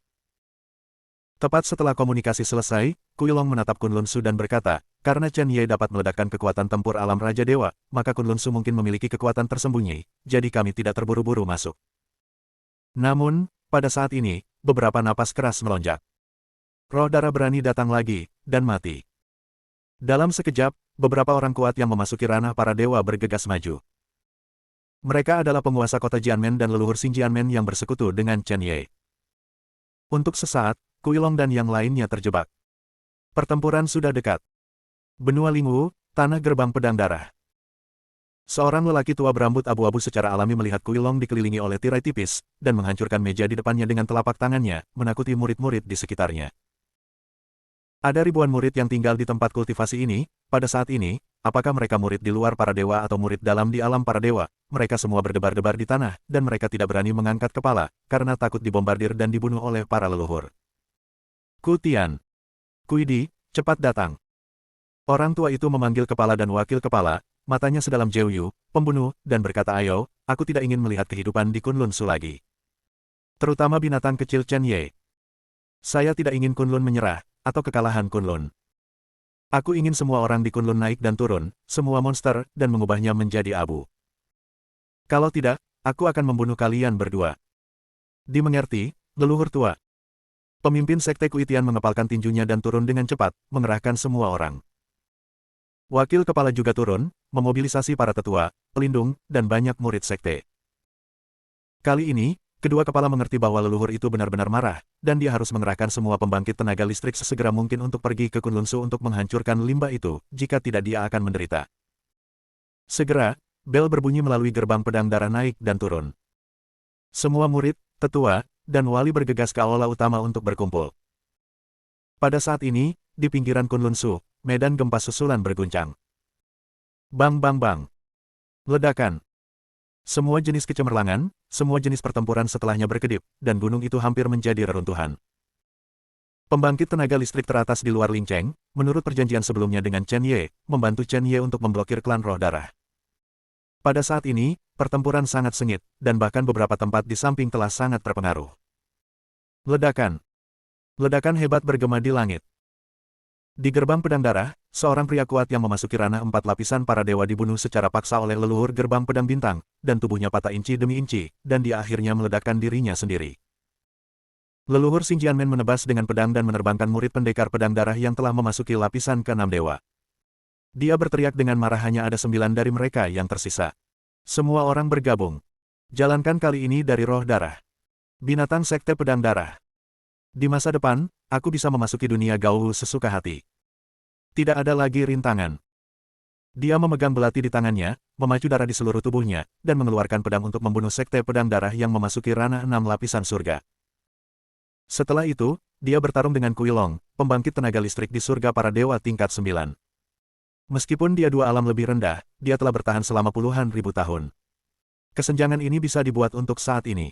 Tepat setelah komunikasi selesai, Kuilong menatap Kunlun Su dan berkata, karena Chen Ye dapat meledakkan kekuatan tempur alam Raja Dewa, maka Kunlun Su mungkin memiliki kekuatan tersembunyi, jadi kami tidak terburu-buru masuk. Namun, pada saat ini, beberapa napas keras melonjak. Roh darah berani datang lagi, dan mati. Dalam sekejap, beberapa orang kuat yang memasuki ranah para dewa bergegas maju. Mereka adalah penguasa kota Jianmen dan leluhur Xin Jianmen yang bersekutu dengan Chen Ye. Untuk sesaat, Kuilong dan yang lainnya terjebak. Pertempuran sudah dekat. Benua Lingwu, tanah gerbang pedang darah. Seorang lelaki tua berambut abu-abu secara alami melihat Kuilong dikelilingi oleh tirai tipis, dan menghancurkan meja di depannya dengan telapak tangannya, menakuti murid-murid di sekitarnya. Ada ribuan murid yang tinggal di tempat kultivasi ini, pada saat ini, apakah mereka murid di luar para dewa atau murid dalam di alam para dewa, mereka semua berdebar-debar di tanah, dan mereka tidak berani mengangkat kepala, karena takut dibombardir dan dibunuh oleh para leluhur. Ku Tian. Kuidi, cepat datang. Orang tua itu memanggil kepala dan wakil kepala, matanya sedalam Jeuyu, pembunuh, dan berkata ayo, aku tidak ingin melihat kehidupan di Kunlun Su lagi. Terutama binatang kecil Chen Ye. Saya tidak ingin Kunlun menyerah, atau kekalahan Kunlun. Aku ingin semua orang di Kunlun naik dan turun, semua monster, dan mengubahnya menjadi abu. Kalau tidak, aku akan membunuh kalian berdua. Dimengerti, leluhur tua. Pemimpin Sekte Kuitian mengepalkan tinjunya dan turun dengan cepat, mengerahkan semua orang. Wakil kepala juga turun, memobilisasi para tetua, pelindung, dan banyak murid sekte. Kali ini, kedua kepala mengerti bahwa leluhur itu benar-benar marah, dan dia harus mengerahkan semua pembangkit tenaga listrik sesegera mungkin untuk pergi ke Kunlun Su untuk menghancurkan limbah itu, jika tidak dia akan menderita. Segera, bel berbunyi melalui gerbang pedang darah naik dan turun. Semua murid, tetua, dan wali bergegas ke aula utama untuk berkumpul. Pada saat ini, di pinggiran Kunlun Su, medan gempa susulan berguncang. Bang bang bang. Ledakan. Semua jenis kecemerlangan, semua jenis pertempuran setelahnya berkedip, dan gunung itu hampir menjadi reruntuhan. Pembangkit tenaga listrik teratas di luar Lingcheng, menurut perjanjian sebelumnya dengan Chen Ye, membantu Chen Ye untuk memblokir klan roh darah. Pada saat ini, pertempuran sangat sengit, dan bahkan beberapa tempat di samping telah sangat terpengaruh. Ledakan. Ledakan hebat bergema di langit. Di gerbang pedang darah, seorang pria kuat yang memasuki ranah 4 lapisan para dewa dibunuh secara paksa oleh leluhur gerbang pedang bintang, dan tubuhnya patah inci demi inci, dan dia akhirnya meledakkan dirinya sendiri. Leluhur Xin Jianmen menebas dengan pedang dan menerbangkan murid pendekar pedang darah yang telah memasuki lapisan ke-6 dewa. Dia berteriak dengan marah hanya ada 9 dari mereka yang tersisa. Semua orang bergabung. Jalankan kali ini dari roh darah. Binatang Sekte Pedang Darah. Di masa depan, aku bisa memasuki dunia Gaowu sesuka hati. Tidak ada lagi rintangan. Dia memegang belati di tangannya, memacu darah di seluruh tubuhnya, dan mengeluarkan pedang untuk membunuh Sekte Pedang Darah yang memasuki ranah 6 lapisan surga. Setelah itu, dia bertarung dengan Kuilong, pembangkit tenaga listrik di surga para dewa tingkat 9. Meskipun dia dua alam lebih rendah, dia telah bertahan selama puluhan ribu tahun. Kesenjangan ini bisa dibuat untuk saat ini.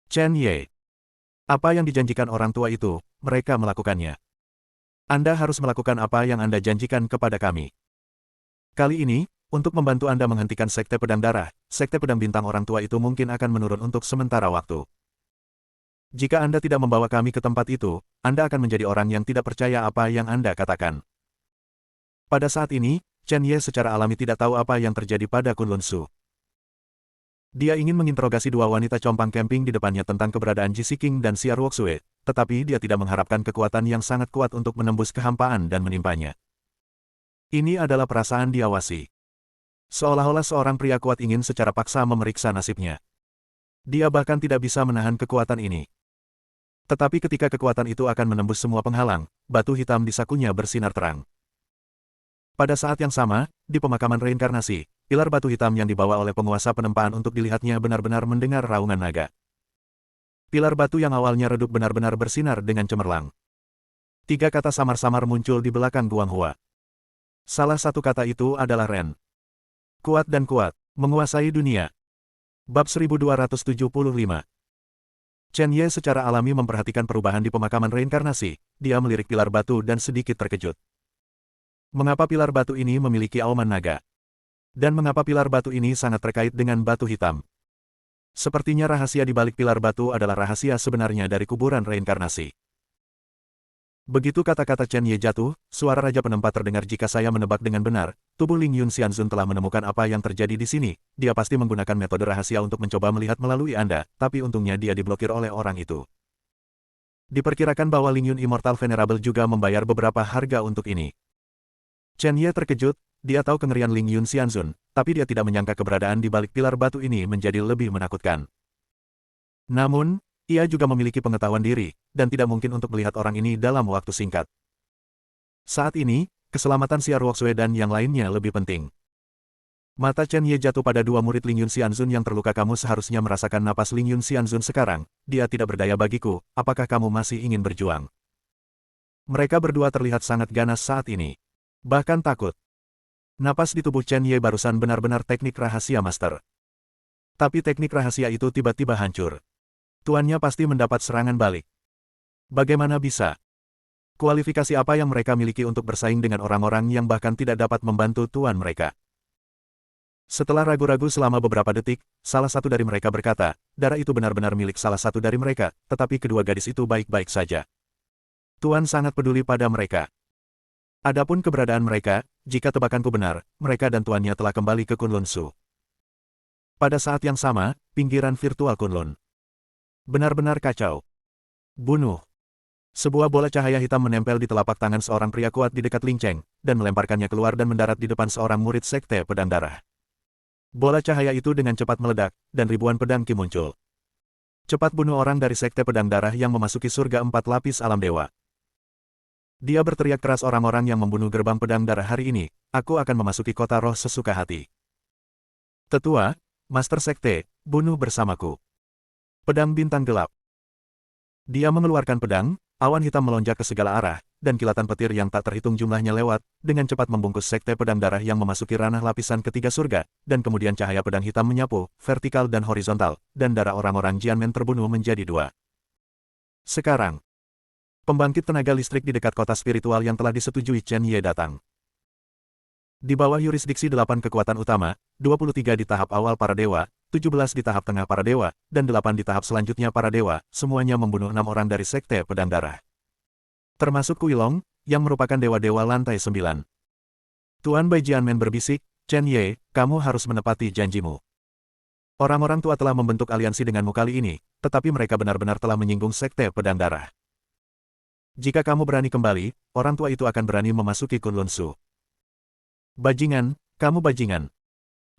Chen Ye. Apa yang dijanjikan orang tua itu, mereka melakukannya. Anda harus melakukan apa yang Anda janjikan kepada kami. Kali ini, untuk membantu Anda menghentikan Sekte Pedang Darah, Sekte Pedang Bintang orang tua itu mungkin akan menurun untuk sementara waktu. Jika Anda tidak membawa kami ke tempat itu, Anda akan menjadi orang yang tidak percaya apa yang Anda katakan. Pada saat ini, Chen Ye secara alami tidak tahu apa yang terjadi pada Kunlun Su. Dia ingin menginterogasi dua wanita compang camping di depannya tentang keberadaan Ji King dan Xiao Ruoxue, tetapi dia tidak mengharapkan kekuatan yang sangat kuat untuk menembus kehampaan dan menimpanya. Ini adalah perasaan diawasi. Seolah-olah seorang pria kuat ingin secara paksa memeriksa nasibnya. Dia bahkan tidak bisa menahan kekuatan ini. Tetapi ketika kekuatan itu akan menembus semua penghalang, batu hitam di sakunya bersinar terang. Pada saat yang sama, di pemakaman reinkarnasi, pilar batu hitam yang dibawa oleh penguasa penempaan untuk dilihatnya benar-benar mendengar raungan naga. Pilar batu yang awalnya redup benar-benar bersinar dengan cemerlang. 3 kata samar-samar muncul di belakang Guanghua. Salah satu kata itu adalah Ren. Kuat dan kuat, menguasai dunia. Bab 1275. Chen Ye secara alami memperhatikan perubahan di pemakaman reinkarnasi, dia melirik pilar batu dan sedikit terkejut. Mengapa pilar batu ini memiliki auman naga? Dan mengapa pilar batu ini sangat terkait dengan batu hitam? Sepertinya rahasia di balik pilar batu adalah rahasia sebenarnya dari kuburan reinkarnasi. Begitu kata-kata Chen Ye jatuh, suara Raja Penempat terdengar. Jika saya menebak dengan benar, tubuh Ling Yun Xianzun telah menemukan apa yang terjadi di sini. Dia pasti menggunakan metode rahasia untuk mencoba melihat melalui Anda, tapi untungnya dia diblokir oleh orang itu. Diperkirakan bahwa Ling Yun Immortal Venerable juga membayar beberapa harga untuk ini. Chen Ye terkejut, dia tahu kengerian Ling Yun Xianzun, tapi dia tidak menyangka keberadaan di balik pilar batu ini menjadi lebih menakutkan. Namun, ia juga memiliki pengetahuan diri, dan tidak mungkin untuk melihat orang ini dalam waktu singkat. Saat ini, keselamatan Xiao Ruoxue dan yang lainnya lebih penting. Mata Chen Ye jatuh pada dua murid Ling Yun Xianzun yang terluka. Kamu seharusnya merasakan napas Ling Yun Xianzun sekarang, dia tidak berdaya bagiku, apakah kamu masih ingin berjuang? Mereka berdua terlihat sangat ganas saat ini. Bahkan takut. Napas di tubuh Chen Ye barusan benar-benar teknik rahasia master. Tapi teknik rahasia itu tiba-tiba hancur. Tuannya pasti mendapat serangan balik. Bagaimana bisa? Kualifikasi apa yang mereka miliki untuk bersaing dengan orang-orang yang bahkan tidak dapat membantu tuan mereka? Setelah ragu-ragu selama beberapa detik, salah satu dari mereka berkata, darah itu benar-benar milik salah satu dari mereka, tetapi kedua gadis itu baik-baik saja. Tuan sangat peduli pada mereka. Adapun keberadaan mereka, jika tebakanku benar, mereka dan tuannya telah kembali ke Kunlun Su. Pada saat yang sama, pinggiran virtual Kunlun. Benar-benar kacau. Bunuh. Sebuah bola cahaya hitam menempel di telapak tangan seorang pria kuat di dekat Ling Cheng, dan melemparkannya keluar dan mendarat di depan seorang murid Sekte Pedang Darah. Bola cahaya itu dengan cepat meledak, dan ribuan pedang Qi muncul. Cepat bunuh orang dari Sekte Pedang Darah yang memasuki surga 4 lapis alam dewa. Dia berteriak keras, orang-orang yang membunuh gerbang pedang darah hari ini, aku akan memasuki kota roh sesuka hati. Tetua, Master Sekte, bunuh bersamaku. Pedang bintang gelap. Dia mengeluarkan pedang, awan hitam melonjak ke segala arah, dan kilatan petir yang tak terhitung jumlahnya lewat, dengan cepat membungkus Sekte Pedang Darah yang memasuki ranah lapisan ketiga surga, dan kemudian cahaya pedang hitam menyapu, vertikal dan horizontal, dan darah orang-orang Jianmen terbunuh menjadi 2. Sekarang, pembangkit tenaga listrik di dekat kota spiritual yang telah disetujui Chen Ye datang. Di bawah yurisdiksi 8 kekuatan utama, 23 di tahap awal para dewa, 17 di tahap tengah para dewa, dan 8 di tahap selanjutnya para dewa, semuanya membunuh 6 orang dari Sekte Pedang Darah. Termasuk Kuilong, yang merupakan dewa-dewa lantai 9. Tuan Bai Jianmen berbisik, Chen Ye, kamu harus menepati janjimu. Orang-orang tua telah membentuk aliansi denganmu kali ini, tetapi mereka benar-benar telah menyinggung Sekte Pedang Darah. Jika kamu berani kembali, orang tua itu akan berani memasuki Kunlun Su. Bajingan, kamu bajingan.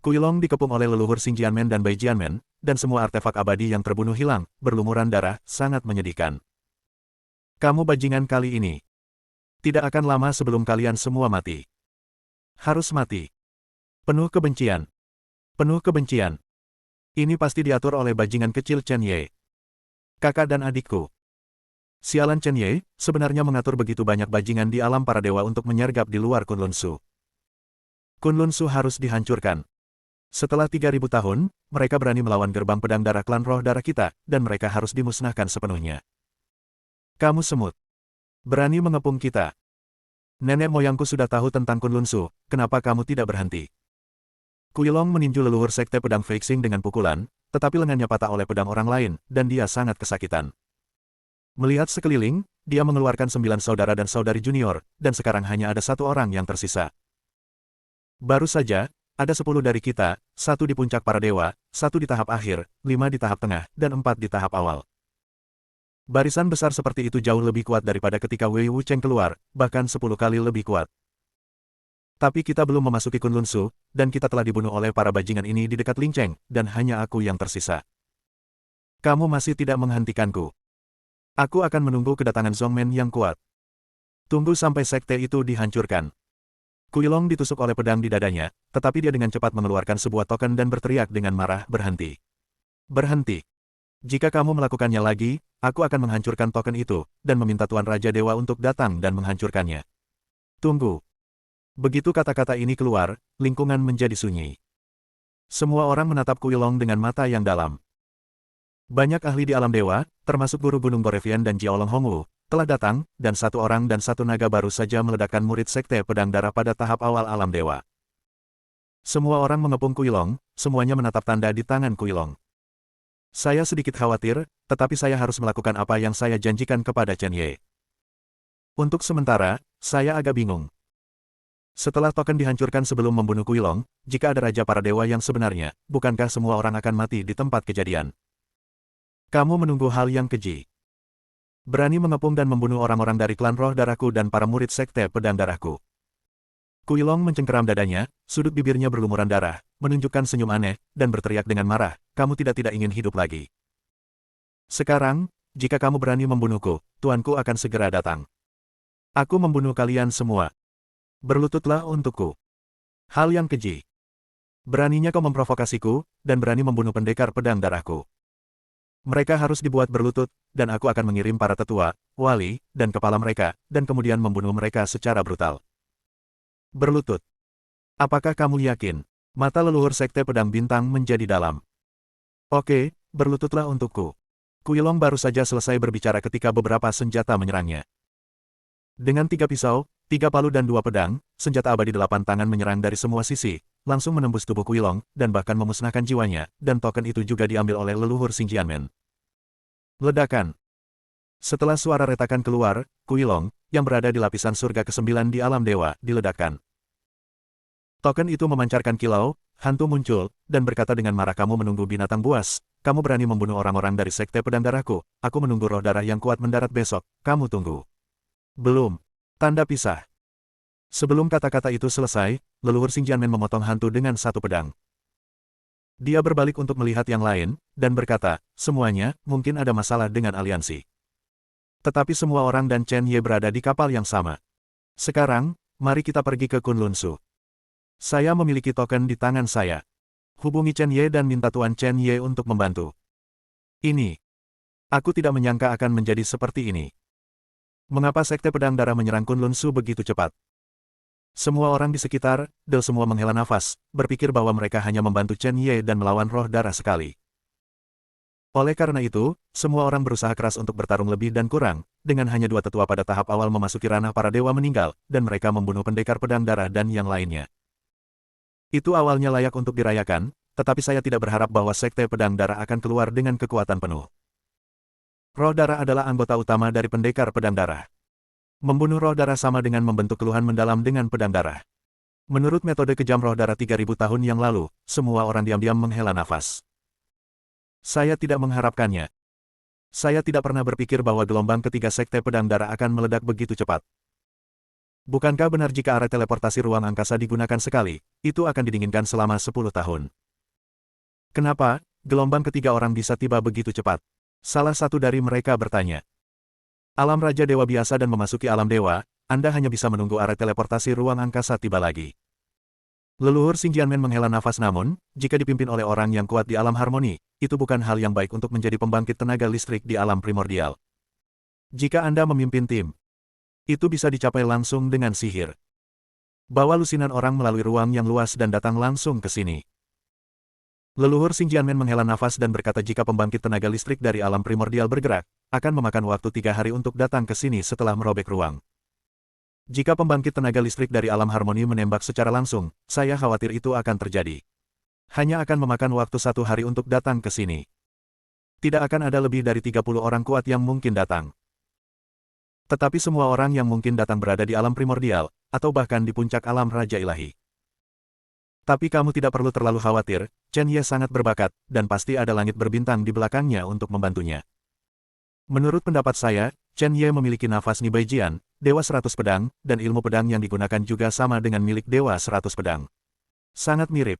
Kuilong dikepung oleh leluhur Xing Jianmen dan Bai Jianmen, dan semua artefak abadi yang terbunuh hilang, berlumuran darah, sangat menyedihkan. Kamu bajingan kali ini. Tidak akan lama sebelum kalian semua mati. Harus mati. Penuh kebencian. Penuh kebencian. Ini pasti diatur oleh bajingan kecil Chen Ye. Kakak dan adikku. Sialan Chen Ye, sebenarnya mengatur begitu banyak bajingan di alam para dewa untuk menyergap di luar Kunlun Su. Kunlun Su harus dihancurkan. Setelah 3.000 tahun, mereka berani melawan gerbang pedang darah klan roh darah kita, dan mereka harus dimusnahkan sepenuhnya. Kamu semut. Berani mengepung kita. Nenek moyangku sudah tahu tentang Kunlun Su, kenapa kamu tidak berhenti? Kuilong meninju leluhur sekte pedang Feixing dengan pukulan, tetapi lengannya patah oleh pedang orang lain, dan dia sangat kesakitan. Melihat sekeliling, dia mengeluarkan 9 saudara dan saudari junior, dan sekarang hanya ada 1 orang yang tersisa. Baru saja, ada 10 dari kita, 1 di puncak para dewa, 1 di tahap akhir, 5 di tahap tengah, dan 4 di tahap awal. Barisan besar seperti itu jauh lebih kuat daripada ketika Wei Wucheng keluar, bahkan 10 kali lebih kuat. Tapi kita belum memasuki Kunlun Su, dan kita telah dibunuh oleh para bajingan ini di dekat Lingcheng, dan hanya aku yang tersisa. Kamu masih tidak menghentikanku. Aku akan menunggu kedatangan Zhongmen yang kuat. Tunggu sampai sekte itu dihancurkan. Kuilong ditusuk oleh pedang di dadanya, tetapi dia dengan cepat mengeluarkan sebuah token dan berteriak dengan marah, "Berhenti! Berhenti! Jika kamu melakukannya lagi, aku akan menghancurkan token itu, dan meminta Tuan Raja Dewa untuk datang dan menghancurkannya." Tunggu. Begitu kata-kata ini keluar, lingkungan menjadi sunyi. Semua orang menatap Kuilong dengan mata yang dalam. Banyak ahli di alam dewa, termasuk guru Gunung Borevian dan Jiaolong Hongwu, telah datang, dan 1 orang dan 1 naga baru saja meledakkan murid sekte pedang darah pada tahap awal alam dewa. Semua orang mengepung Kuilong, semuanya menatap tanda di tangan Kuilong. Saya sedikit khawatir, tetapi saya harus melakukan apa yang saya janjikan kepada Chen Ye. Untuk sementara, saya agak bingung. Setelah token dihancurkan sebelum membunuh Kuilong, jika ada Raja para Dewa yang sebenarnya, bukankah semua orang akan mati di tempat kejadian? Kamu menunggu hal yang keji. Berani mengepung dan membunuh orang-orang dari klan roh darahku dan para murid sekte pedang darahku. Kuilong mencengkeram dadanya, sudut bibirnya berlumuran darah, menunjukkan senyum aneh, dan berteriak dengan marah, "Kamu tidak ingin hidup lagi. Sekarang, jika kamu berani membunuhku, tuanku akan segera datang. Aku membunuh kalian semua. Berlututlah untukku." Hal yang keji. Beraninya kau memprovokasiku, dan berani membunuh pendekar pedang darahku. Mereka harus dibuat berlutut, dan aku akan mengirim para tetua, wali, dan kepala mereka, dan kemudian membunuh mereka secara brutal. Berlutut. Apakah kamu yakin? Mata leluhur sekte pedang bintang menjadi dalam. Oke, berlututlah untukku. Kuilong baru saja selesai berbicara ketika beberapa senjata menyerangnya. Dengan 3 pisau, 3 palu dan 2 pedang, senjata abadi 8 tangan menyerang dari semua sisi, langsung menembus tubuh Kuilong, dan bahkan memusnahkan jiwanya, dan token itu juga diambil oleh leluhur Xing Jianmen. Ledakan. Setelah suara retakan keluar, Kuilong, yang berada di lapisan surga ke-9 di alam dewa, diledakkan. Token itu memancarkan kilau, hantu muncul, dan berkata dengan marah, "Kamu menunggu binatang buas, kamu berani membunuh orang-orang dari sekte pedang darahku, aku menunggu roh darah yang kuat mendarat besok, kamu tunggu." Belum. Tanda pisah. Sebelum kata-kata itu selesai, leluhur Xing Jianmen memotong hantu dengan 1 pedang. Dia berbalik untuk melihat yang lain, dan berkata, "Semuanya, mungkin ada masalah dengan aliansi. Tetapi semua orang dan Chen Ye berada di kapal yang sama. Sekarang, mari kita pergi ke Kunlun Su. Saya memiliki token di tangan saya. Hubungi Chen Ye dan minta Tuan Chen Ye untuk membantu." Ini. Aku tidak menyangka akan menjadi seperti ini. Mengapa sekte pedang darah menyerang Kunlun Su begitu cepat? Semua orang di sekitar, semua menghela nafas, berpikir bahwa mereka hanya membantu Chen Ye dan melawan roh darah sekali. Oleh karena itu, semua orang berusaha keras untuk bertarung lebih dan kurang, dengan hanya 2 tetua pada tahap awal memasuki ranah para dewa meninggal, dan mereka membunuh pendekar pedang darah dan yang lainnya. Itu awalnya layak untuk dirayakan, tetapi saya tidak berharap bahwa sekte pedang darah akan keluar dengan kekuatan penuh. Roh darah adalah anggota utama dari pendekar pedang darah. Membunuh roh darah sama dengan membentuk keluhan mendalam dengan pedang darah. Menurut metode kejam roh darah 3.000 tahun yang lalu, semua orang diam-diam menghela nafas. Saya tidak mengharapkannya. Saya tidak pernah berpikir bahwa gelombang ketiga sekte pedang darah akan meledak begitu cepat. Bukankah benar jika area teleportasi ruang angkasa digunakan sekali, itu akan didinginkan selama 10 tahun? Kenapa, gelombang ketiga orang bisa tiba begitu cepat? Salah satu dari mereka bertanya. Alam Raja Dewa biasa dan memasuki alam dewa, Anda hanya bisa menunggu area teleportasi ruang angkasa tiba lagi. Leluhur Xingjianmen menghela nafas namun, jika dipimpin oleh orang yang kuat di alam harmoni, itu bukan hal yang baik untuk menjadi pembangkit tenaga listrik di alam primordial. Jika Anda memimpin tim, itu bisa dicapai langsung dengan sihir. Bawa lusinan orang melalui ruang yang luas dan datang langsung ke sini. Leluhur Xingjianmen menghela nafas dan berkata jika pembangkit tenaga listrik dari alam primordial bergerak, akan memakan waktu 3 hari untuk datang ke sini setelah merobek ruang. Jika pembangkit tenaga listrik dari alam harmoni menembak secara langsung, saya khawatir itu akan terjadi. Hanya akan memakan waktu 1 hari untuk datang ke sini. Tidak akan ada lebih dari 30 orang kuat yang mungkin datang. Tetapi semua orang yang mungkin datang berada di alam primordial, atau bahkan di puncak alam Raja Ilahi. Tapi kamu tidak perlu terlalu khawatir, Chen Ye sangat berbakat, dan pasti ada langit berbintang di belakangnya untuk membantunya. Menurut pendapat saya, Chen Ye memiliki nafas Nibaijian, Dewa 100 Pedang, dan ilmu pedang yang digunakan juga sama dengan milik Dewa 100 Pedang. Sangat mirip.